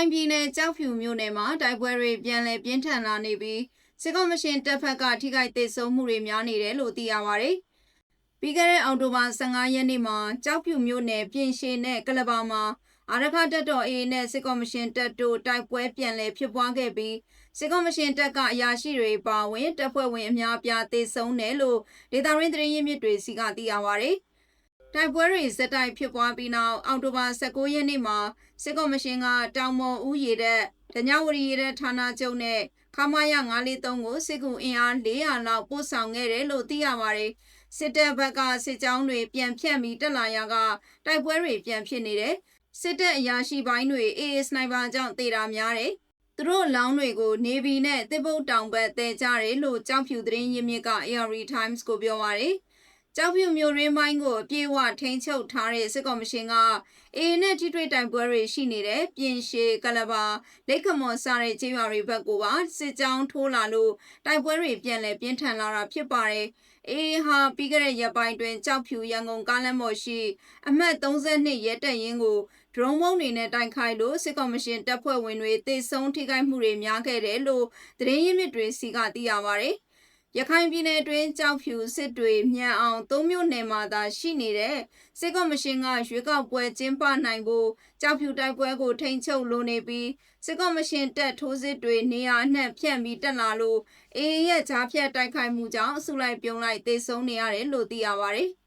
ခိုင်ပြည်နယ်ကြောက်ဖြူမြို့နယ်မှာတိုက်ပွဲတွေပြန်လည်ပြင်းထန်လာနေပြီးစစ်ကော်မရှင်တပ်ဖက်ကထိခိုက်ဒေဆုံးမှုတွေများနေတယ်လို့သိရပါတယ်။ပြီးခဲ့တဲ့အောက်တိုဘာ15ရက်နေ့မှာကြောက်ဖြူမြို့နယ်ပြင်ရှည်နဲ့ကလဘာမှာအာရခတပ်တော် AA နဲ့စစ်ကော်မရှင်တပ်တို့တိုက်ပွဲပြန်လည်ဖြစ်ပွားခဲ့ပြီးစစ်ကော်မရှင်တပ်ကအရာရှိတွေပါဝင်တပ်ဖွဲ့ဝင်အများအပြားဒေဆုံးတယ်လို့ဒေသရင်းသတင်းရင်းမြစ်တွေစီကသိရပါတယ်။တိုက်ပွဲတွေဇက်တိုက်ဖြစ်ပွားပြီးနောက်အောက်တိုဘာ19ရက်နေ့မှာစစ်ကော်မရှင်ကတောင်မော်ဦးရေတဲ့ဒညဝရီရေတဲ့ဌာနချုပ်နဲ့ခမာယ943ကိုစစ်ကူအင်အား400လောက်ပို့ဆောင်ခဲ့တယ်လို့သိရပါတယ်။စစ်တပ်ဘက်ကစစ်ကြောင်းတွေပြန်ဖြန့်ပြီးတက်လာရာကတိုက်ပွဲတွေပြန်ဖြစ်နေတယ်။စစ်တပ်အရာရှိပိုင်းတွေ AA စနိုက်ပါကြောင့်တေတာများတယ်။သူတို့လောင်းတွေကိုနေဗီနဲ့တစ်ပုတ်တောင်ဘက်တဲကြတယ်လို့ကြောက်ဖြူသတင်းရင်းမြစ်က AR Times ကိုပြောပါတယ်။ကြောက်ဖြူမြို့ရင်းပိုင်းကိုအပြည့်အဝထိန်းချုပ်ထားတဲ့စစ်ကော်မရှင်ကAAနဲ့ထိတွေ့တိုက်ပွဲတွေရှိနေတဲ့ပြင်ရှည်ကလဘာလိတ်ခမော်စတဲ့ကျေးရွာတွေဘက်ကိုပါစစ်ကြောင်းထိုးလာလို့တိုက်ပွဲတွေပြန်လည်ပြင်းထန်လာတာဖြစ်ပါတယ်။ AAဟာပြီးခဲ့တဲ့ရက်ပိုင်းတွင်ကြောက်ဖြူရန်ကုန်ကားလမ်းပေါ်ရှိအမှတ်32ရဲတပ်ရင်းကိုဒရုန်းဘုံတွေနဲ့တိုက်ခိုက်လို့စစ်ကော်မရှင်တပ်ဖွဲ့ဝင်တွေတေဆုံးထိခိုက်မှုတွေများခဲ့တယ်လို့သတင်းရင်းမြစ်တွေစီကသိရပါတယ်။ရခိုင်ပြည်နယ်တွင်ကြောက်ဖြူစစ်တွေမြန်အောင်၃မြို့နယ်မှာသာရှိနေတဲ့စစ်ကော်မရှင်ကရွေးကောက်ပွဲကျင်းပနိုင်ဖို့ကြောက်ဖြူတိုက်ပွဲကိုထိန်းချုပ်လိုနေပြီးစစ်ကော်မရှင်တပ်ထိုးစစ်တွေနေရာအနှံ့ဖြန့်ပြီးတက်လာလို့AAရဲ့ကြားဖြတ်တိုက်ခိုက်မှုကြောင့်အစုလိုက်ပြုံလိုက်တေဆုံးနေရတယ်လို့သိရပါတယ်။